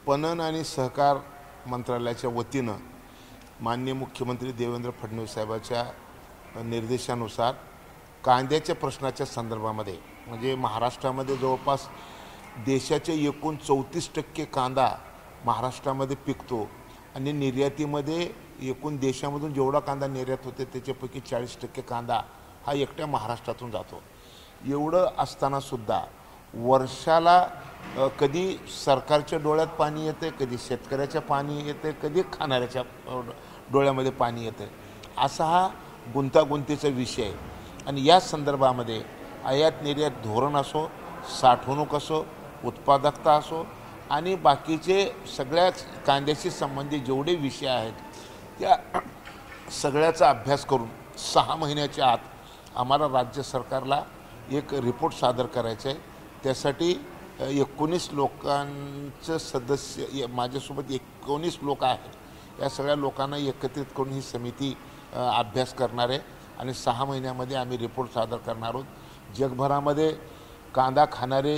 पणन आणि सहकार मंत्रालयाच्या वतीनं माननीय मुख्यमंत्री देवेंद्र फडणवीस साहेबांच्या निर्देशानुसार कांद्याच्या प्रश्नाच्या संदर्भामध्ये म्हणजे महाराष्ट्रामध्ये जवळपास देशाचे एकूण 34% कांदा महाराष्ट्रामध्ये पिकतो आणि निर्यातीमध्ये एकूण देशामधून जेवढा कांदा निर्यात होते त्याच्यापैकी 40% कांदा हा एकट्या महाराष्ट्रातून जातो। एवढं असताना सुद्धा वर्षाला कधी सरकारच्या डोळ्यात पाणी येते, कधी शेतकऱ्याच्या पाणी येते, कधी खाणाऱ्याच्या डोळ्यामध्ये पाणी येते। असा हा गुंतागुंतीचा विषय आहे आणि या संदर्भामध्ये आयात निर्यात धोरण असो, साठवणूक असो, उत्पादकता असो आणि बाकीचे सगळ्या कांद्याशी संबंधित जेवढे विषय आहेत त्या सगळ्याचा अभ्यास करून 6 महिन्याच्या आत आम्हाला राज्य सरकारला एक रिपोर्ट सादर करायचा आहे। त्यासाठी 19 लोकांचं सदस्य माझ्यासोबत 19 लोक आहेत। या सगळ्या लोकांना एकत्रित करून ही समिती अभ्यास करणार आहे आणि 6 महिन्यामध्ये आम्ही रिपोर्ट सादर करणार आहोत। जगभरामध्ये कांदा खाणारे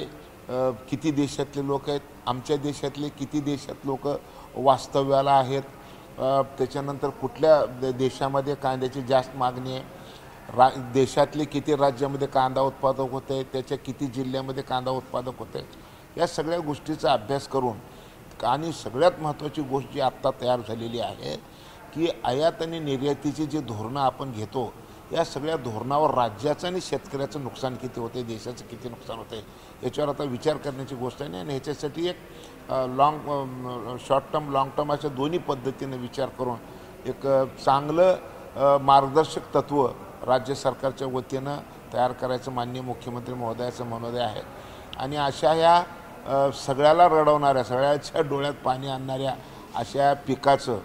किती देशातले लोक आहेत, आमच्या देशातले किती देशात लोक वास्तव्याला आहेत, त्याच्यानंतर कुठल्या देशामध्ये कांद्याची जास्त मागणी आहे, देशातले किती राज्यामध्ये कांदा उत्पादक होते, त्याच्या किती जिल्ह्यामध्ये कांदा उत्पादक होते, या सगळ्या गोष्टीचा अभ्यास करून आणि सगळ्यात महत्त्वाची गोष्ट जी आत्ता तयार झालेली आहे की आयात आणि निर्यातीची जी धोरणं आपण घेतो या सगळ्या धोरणावर राज्याचं आणि शेतकऱ्याचं नुकसान किती होते, देशाचं किती नुकसान होते याच्यावर आता विचार करण्याची गोष्ट आहे। आणि ह्याच्यासाठी एक शॉर्ट टर्म लॉंग टर्म अशा दोन्ही पद्धतीने विचार करून एक चांगलं मार्गदर्शक तत्व राज्य सरकारच्या वतीनं तयार करायचं माननीय मुख्यमंत्री महोदयाचं मनोदय आहे। आणि अशा ह्या सगळ्याला रडवणाऱ्या, सगळ्याच्या डोळ्यात पाणी आणणाऱ्या अशा पिकाचं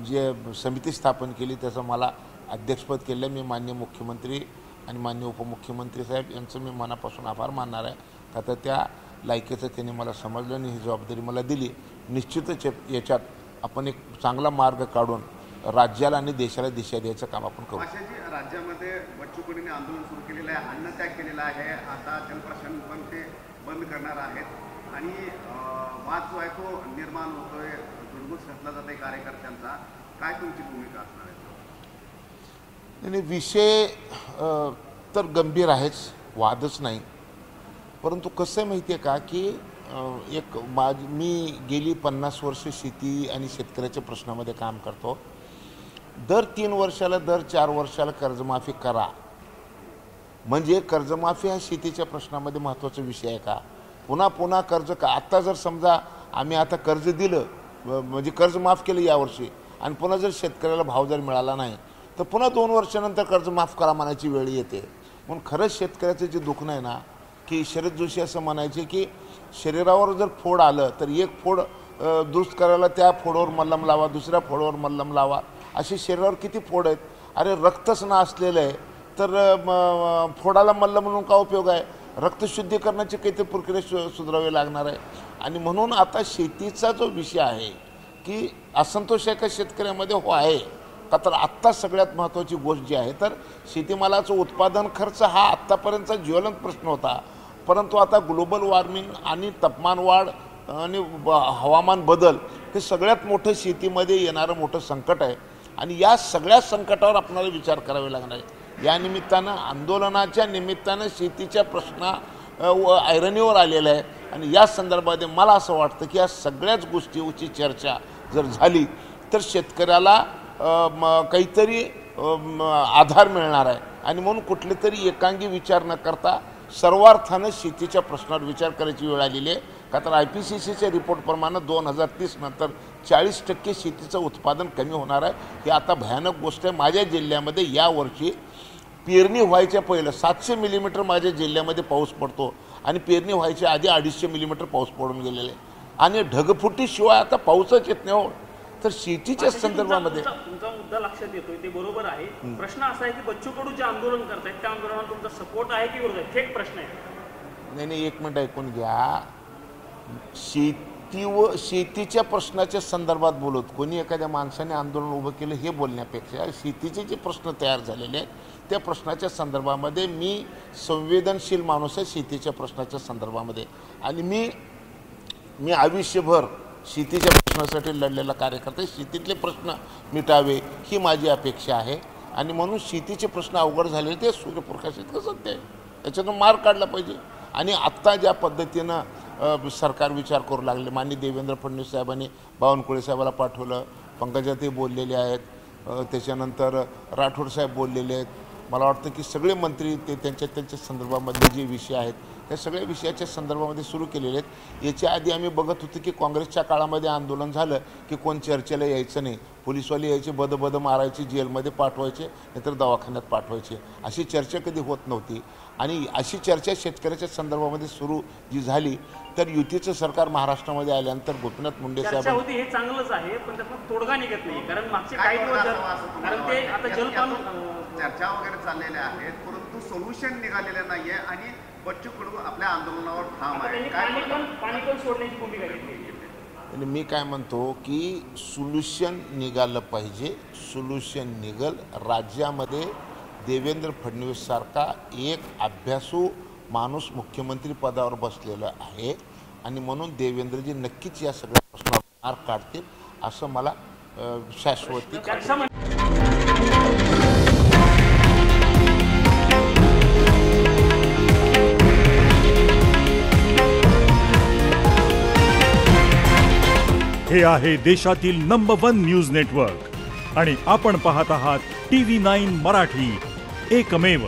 जे समिती स्थापन केली त्याचं मला अध्यक्षपद केलं। मी माननीय मुख्यमंत्री आणि माननीय उपमुख्यमंत्री साहेब यांचं मी मनापासून आभार मानणार आहे। आता त्या लायकीचं त्यांनी मला समजलं आणि ही जबाबदारी मला दिली। निश्चितच याच्यात आपण एक चांगला मार्ग काढून राज्याला आणि देशाला दिशा द्यायचं काम आपण करू। राज्यामध्ये बच्चू कडूंनी आंदोलन सुरू केलेलं आहे, अन्नत्याग केलेला आहे, आता जलप्रशासन पण ते बंद करणार आहेत आणि वाद जो आहे तो निर्माण होतोय, धुडगूस घातला जात आहे कार्यकर्त्यांचा। काय तुमची भूमिका असणार आहे? नाही, विषय तर गंभीर आहेच, वादच नाही, परंतु कसं आहे माहिती आहे का की मी गेली 50 वर्ष शेती आणि शेतकऱ्याच्या प्रश्नामध्ये काम करतो। दर 3 वर्षाला दर 4 वर्षाला कर्जमाफी करा म्हणजे कर्जमाफी हा शेतीच्या प्रश्नामध्ये महत्त्वाचा विषय आहे का? पुन्हा पुन्हा कर्ज का? आता जर समजा आम्ही आता कर्ज दिलं म्हणजे कर्ज माफ केलं यावर्षी आणि पुन्हा जर शेतकऱ्याला भाव जर मिळाला नाही तर पुन्हा 2 वर्षानंतर कर्ज माफ करा म्हणायची वेळ येते। म्हणून खरंच शेतकऱ्याचं जे दुखणं आहे ना की शरद जोशी असं म्हणायचे की शरीरावर जर फोड आलं तर एक फोड दुरुस्त करायला त्या फोडावर मल्लम लावा, दुसऱ्या फोडावर मल्लम लावा, असे शरीरावर किती फोड आहेत? अरे रक्तच ना असलेलं आहे तर फोडाला मल्लम म्हणून का उपयोग आहे? रक्तशुद्धीकरणाची काहीतरी प्रक्रिया सुधारावी लागणार आहे। आणि म्हणून आता शेतीचा जो विषय आहे की असंतोष आहे का शेतकऱ्यामध्ये? हो आहे का? तर आत्ता सगळ्यात महत्त्वाची गोष्ट जी आहे तर शेतीमालाचं उत्पादन खर्च हा आत्तापर्यंतचा ज्वलंत प्रश्न होता, परंतु आता ग्लोबल वॉर्मिंग आणि तापमान वाढ आणि हवामान बदल हे सगळ्यात मोठं शेतीमध्ये येणारं मोठं संकट आहे आणि या सगळ्या संकटावर आपल्याला विचार करावे लागणार आहे। या निमित्तानं आंदोलनाच्या निमित्तानं शेतीच्या प्रश्न ऐरणीवर आलेला आहे आणि या संदर्भामध्ये मला असं वाटतं की या सगळ्याच गोष्टीची चर्चा जर झाली तर शेतकऱ्याला काहीतरी आधार मिळणार आहे आणि म्हणून कुठले तरी एकांगी विचार न करता सर्वार्थानं शेतीच्या प्रश्नावर विचार करायची वेळ आलेली आहे। का तर IPCCच्या रिपोर्टप्रमाणे 2030 नंतर 40% शेतीचं उत्पादन कमी होणार आहे। ही आता भयानक गोष्ट आहे। माझ्या जिल्ह्यामध्ये यावर्षी पेरणी व्हायच्या पहिलं 700 मिलीमीटर माझ्या जिल्ह्यामध्ये पाऊस पडतो आणि पेरणी व्हायच्या आधी 250 मिलीमीटर पाऊस पडून गेलेला आहे आणि ढगफुटीशिवाय आता पाऊसच येत नाही हो। तर शेतीच्या संदर्भामध्ये तुमचा मुद्दा लक्षात येतोय ते बरोबर आहे। प्रश्न असा आहे की बच्चू कडू जे आंदोलन करतायत त्या आंदोलनाला तुमचा सपोर्ट आहे की विरोध आहे? थेट प्रश्न आहे। नाही, एक मिनिट ऐकून घ्या। शेतीच्या प्रश्नाच्या संदर्भात बोलत कोणी एखाद्या माणसाने आंदोलन उभं केलं हे बोलण्यापेक्षा शेतीचे जे प्रश्न तयार झालेले आहेत त्या प्रश्नाच्या संदर्भामध्ये मी संवेदनशील माणूस आहे शेतीच्या प्रश्नाच्या संदर्भामध्ये आणि मी मी आयुष्यभर शेतीच्या प्रश्नासाठी लढलेला कार्यकर्ता आहे. शेतीतले प्रश्न मिटावे ही माझी अपेक्षा आहे आणि म्हणून शेतीचे प्रश्न अवघड झालेले ते सूर्यप्रकाश इतकं सत्य आहे, त्याच्यातून मार्ग काढला पाहिजे. आणि आत्ता ज्या पद्धतीनं सरकार विचार करू लागले, माननीय देवेंद्र फडणवीस साहेबांनी बावनकुळे साहेबाला पाठवलं, पंकजाताई बोललेले आहेत, त्याच्यानंतर राठोड साहेब बोललेले आहेत. मला वाटतं की सगळे मंत्री ते त्यांच्या संदर्भामध्ये जे विषय आहेत त्या सगळ्या विषयाच्या संदर्भामध्ये सुरू केलेले आहेत. याच्या आधी आम्ही बघत होतो की काँग्रेसच्या काळामध्ये आंदोलन झालं की कोण चर्चेला यायचं नाही, पोलिसवाले यायचे, बद मारायचे, जेलमध्ये पाठवायचे, नाहीतर दवाखान्यात पाठवायचे. अशी चर्चा कधी होत नव्हती. आणि अशी चर्चा शेतकऱ्याच्या संदर्भामध्ये सुरू जी झाली तर युतीचं सरकार महाराष्ट्रामध्ये आल्यानंतर गोपीनाथ मुंडे चर्चा साहेब होती हे चांगलंच आहे, पण त्यातून तोडगा निघत नाही. कारण मागचे काही दिवस कारण ते आता जलपान चर्चा वगैरे चाललेल्या आहेत, परंतु सोल्युशन निघालेलं नाहीये आणि बच्चू कडू आपल्या आंदोलनावर ठाम आहे. पाणी पण सोडण्याची भूमिका घेतली. आणि मी काय म्हणतो की सोल्युशन निघालं पाहिजे, सोल्युशन निघल. राज्यामध्ये देवेंद्र फडणवीस सारखा एक अभ्यासू माणूस मुख्यमंत्री पदावर बसलेला आहे आणि म्हणून देवेंद्रजी नक्कीच या सगळ्या प्रश्नावर मार्ग काढतील असं मला शाश्वती. हे आहे देशातील नंबर 1 न्यूज नेटवर्क आणि आपण पाहत आहात TV9 मराठी, एकमेव.